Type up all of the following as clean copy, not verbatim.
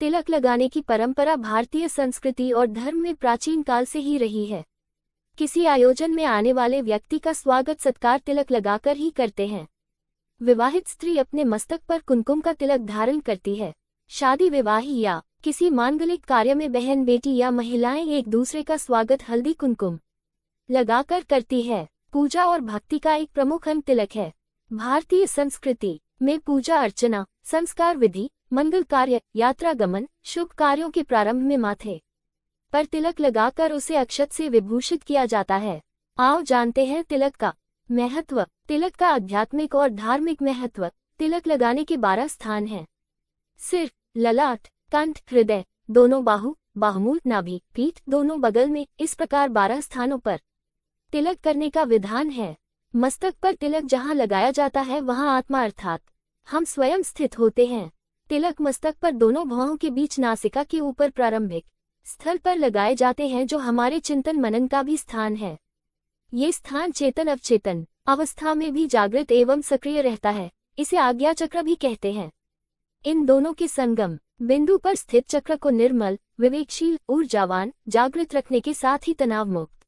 तिलक लगाने की परंपरा भारतीय संस्कृति और धर्म में प्राचीन काल से ही रही है। किसी आयोजन में आने वाले व्यक्ति का स्वागत सत्कार तिलक लगाकर ही करते हैं। विवाहित स्त्री अपने मस्तक पर कुमकुम का तिलक धारण करती है। शादी विवाह या किसी मांगलिक कार्य में बहन बेटी या महिलाएं एक दूसरे का स्वागत हल्दी कुमकुम लगाकर करती है। पूजा और भक्ति का एक प्रमुख अंग तिलक है। भारतीय संस्कृति में पूजा अर्चना, संस्कार विधि, मंगल कार्य, यात्रा गमन, शुभ कार्यों के प्रारंभ में माथे पर तिलक लगाकर उसे अक्षत से विभूषित किया जाता है। आओ जानते हैं तिलक का महत्व। तिलक का आध्यात्मिक और धार्मिक महत्व। तिलक लगाने के 12 स्थान हैं। सिर, ललाट, कंठ, हृदय, दोनों बाहु, बाहुमूल, नाभि, पीठ, दोनों बगल में, इस प्रकार 12 स्थानों पर तिलक करने का विधान है। मस्तक पर तिलक जहाँ लगाया जाता है वहाँ आत्मा अर्थात हम स्वयं स्थित होते हैं। तिलक मस्तक पर दोनों भौहों के बीच नासिका के ऊपर प्रारंभिक स्थल पर लगाए जाते हैं, जो हमारे चिंतन मनन का भी स्थान है। ये स्थान चेतन अवचेतन अवस्था में भी जागृत एवं सक्रिय रहता है। इसे आज्ञा चक्र भी कहते हैं। इन दोनों के संगम बिंदु पर स्थित चक्र को निर्मल, विवेकशील, ऊर्जावान, जागृत रखने के साथ ही तनाव मुक्त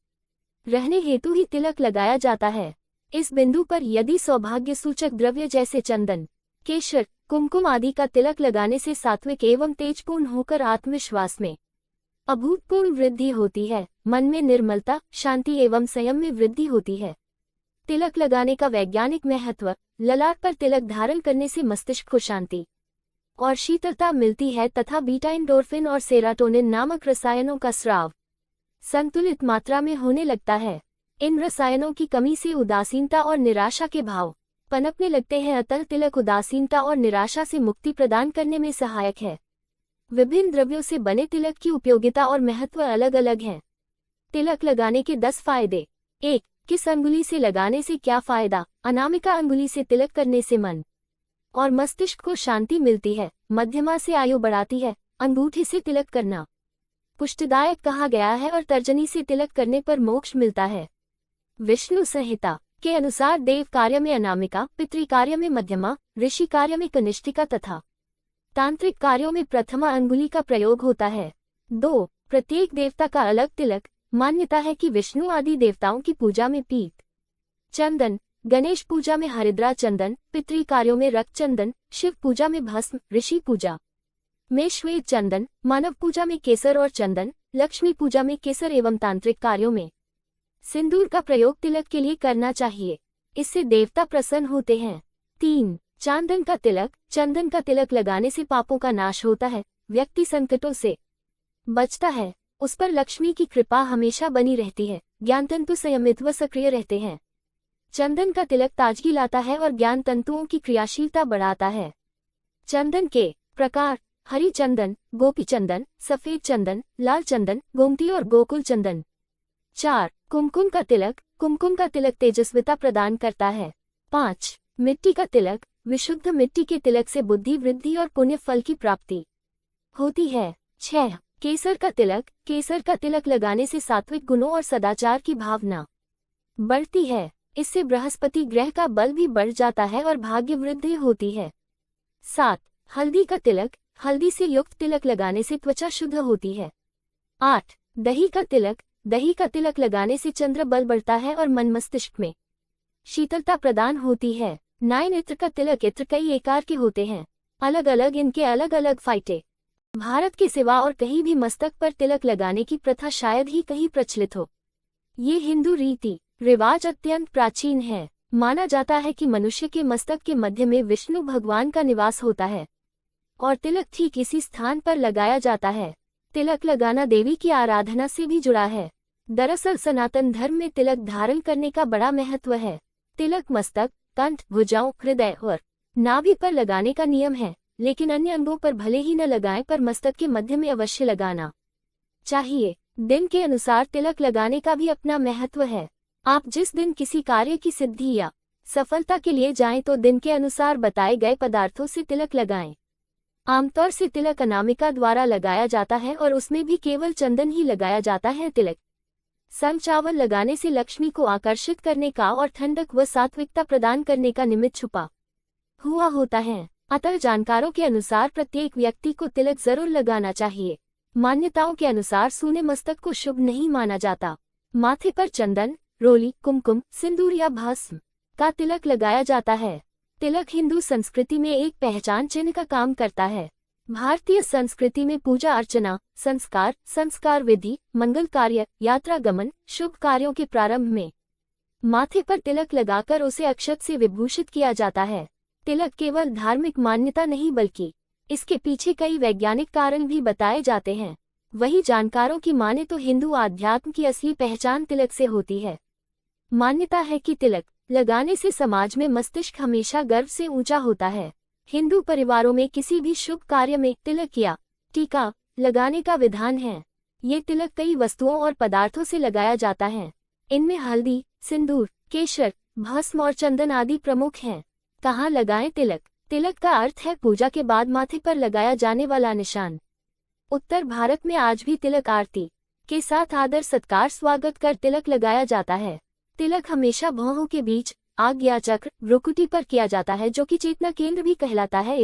रहने हेतु ही तिलक लगाया जाता है। इस बिंदु पर यदि सौभाग्य सूचक द्रव्य जैसे चंदन, केशर, कुमकुम आदि का तिलक लगाने से सात्विक एवं तेजपूर्ण होकर आत्मविश्वास में अभूतपूर्व वृद्धि होती है। मन में निर्मलता, शांति एवं संयम में वृद्धि होती है। तिलक लगाने का वैज्ञानिक महत्व। ललाट पर तिलक धारण करने से मस्तिष्क को शांति और शीतलता मिलती है तथा बीटा एंडोर्फिन और सेरोटोनिन नामक रसायनों का स्राव संतुलित मात्रा में होने लगता है। इन रसायनों की कमी से उदासीनता और निराशा के भाव पनपने लगते हैं, अतः तिलक उदासीनता और निराशा से मुक्ति प्रदान करने में सहायक है। विभिन्न द्रव्यों से बने तिलक की उपयोगिता और महत्व अलग अलग हैं। तिलक लगाने के 10 फायदे। 1. किस अंगुली से लगाने से क्या फायदा। अनामिका अंगुली से तिलक करने से मन और मस्तिष्क को शांति मिलती है। मध्यमा से आयु बढ़ाती है। अंगूठे से तिलक करना पुष्टिदायक कहा गया है और तर्जनी से तिलक करने पर मोक्ष मिलता है। विष्णु संहिता के अनुसार देव कार्य में अनामिका, पितृ कार्य में मध्यमा, ऋषि कार्य में कनिष्ठिका तथा तांत्रिक कार्यों में प्रथमा अंगुली का प्रयोग होता है। 2. प्रत्येक देवता का अलग तिलक। मान्यता है कि विष्णु आदि देवताओं की पूजा में पीत चंदन, गणेश पूजा में हरिद्रा चंदन, पितृ कार्यों में रक्त चंदन, शिव पूजा में भस्म, ऋषि पूजा में श्वेत चंदन, मानव पूजा में केसर और चंदन, लक्ष्मी पूजा में केसर एवं तांत्रिक कार्यों में सिंदूर का प्रयोग तिलक के लिए करना चाहिए। इससे देवता प्रसन्न होते हैं। 3. चांदन का तिलक। चंदन का तिलक लगाने से पापों का नाश होता है, व्यक्ति संकटों से बचता है, उस पर लक्ष्मी की कृपा हमेशा बनी रहती है, ज्ञान तंतु संयमित व सक्रिय रहते हैं। चंदन का तिलक ताजगी लाता है और ज्ञान तंतुओं की क्रियाशीलता बढ़ाता है। चंदन के प्रकार। हरी चंदन, गोपी चंदन, सफेद चंदन, लाल चंदन, गोमती और गोकुल चंदन। 4. कुमकुम का तिलक। कुमकुम का तिलक तेजस्विता प्रदान करता है। 5. मिट्टी का तिलक। विशुद्ध मिट्टी के तिलक से बुद्धि वृद्धि और पुण्य फल की प्राप्ति होती है। 6. केसर का तिलक। केसर का तिलक लगाने से सात्विक गुणों और सदाचार की भावना बढ़ती है। इससे बृहस्पति ग्रह का बल भी बढ़ जाता है और भाग्य वृद्धि होती है। 7. हल्दी का तिलक। हल्दी से युक्त तिलक लगाने से त्वचा शुद्ध होती है। 8. दही का तिलक। दही का तिलक लगाने से चंद्र बल बढ़ता है और मन मस्तिष्क में शीतलता प्रदान होती है। 9. इत्र का तिलक। इत्र कई आकार के होते हैं, अलग अलग इनके अलग अलग फायदे। भारत के सिवा और कहीं भी मस्तक पर तिलक लगाने की प्रथा शायद ही कहीं प्रचलित हो। ये हिंदू रीति रिवाज अत्यंत प्राचीन है। माना जाता है कि मनुष्य के मस्तक के मध्य में विष्णु भगवान का निवास होता है और तिलक ठीक इसी स्थान पर लगाया जाता है। तिलक लगाना देवी की आराधना से भी जुड़ा है। दरअसल सनातन धर्म में तिलक धारण करने का बड़ा महत्व है। तिलक मस्तक, कंठ, भुजाओं, हृदय और नाभि पर लगाने का नियम है, लेकिन अन्य अंगों पर भले ही न लगाएं पर मस्तक के मध्य में अवश्य लगाना चाहिए। दिन के अनुसार तिलक लगाने का भी अपना महत्व है। आप जिस दिन किसी कार्य की सिद्धि या सफलता के लिए जाएं तो दिन के अनुसार बताए गए पदार्थों से तिलक लगाएं। आमतौर से तिलक अनामिका द्वारा लगाया जाता है और उसमें भी केवल चंदन ही लगाया जाता है। तिलक संग चावल लगाने से लक्ष्मी को आकर्षित करने का और ठंडक व सात्विकता प्रदान करने का निमित्त छुपा हुआ होता है। अतः जानकारों के अनुसार प्रत्येक व्यक्ति को तिलक जरूर लगाना चाहिए। मान्यताओं के अनुसार सूने मस्तक को शुभ नहीं माना जाता। माथे पर चंदन, रोली, कुमकुम, सिंदूर या भस्म का तिलक लगाया जाता है। तिलक हिंदू संस्कृति में एक पहचान चिन्ह का काम करता है। भारतीय संस्कृति में पूजा अर्चना, संस्कार विधि, मंगल कार्य, यात्रा गमन, शुभ कार्यों के प्रारंभ में माथे पर तिलक लगाकर उसे अक्षत से विभूषित किया जाता है। तिलक केवल धार्मिक मान्यता नहीं बल्कि इसके पीछे कई वैज्ञानिक कारण भी बताए जाते हैं। वही जानकारों की माने तो हिंदू आध्यात्म की असली पहचान तिलक से होती है। मान्यता है कि तिलक लगाने से समाज में मस्तिष्क हमेशा गर्व से ऊंचा होता है। हिंदू परिवारों में किसी भी शुभ कार्य में तिलक या टीका लगाने का विधान है। ये तिलक कई वस्तुओं और पदार्थों से लगाया जाता है। इनमें हल्दी, सिंदूर, केशर, भस्म और चंदन आदि प्रमुख हैं। कहाँ लगाएं तिलक? तिलक का अर्थ है पूजा के बाद माथे पर लगाया जाने वाला निशान। उत्तर भारत में आज भी तिलक आरती के साथ आदर सत्कार स्वागत कर तिलक लगाया जाता है। तिलक हमेशा भौहों के बीच, आज्ञा चक्र, भ्रुकुटी पर किया जाता है, जो कि चेतना केंद्र भी कहलाता है।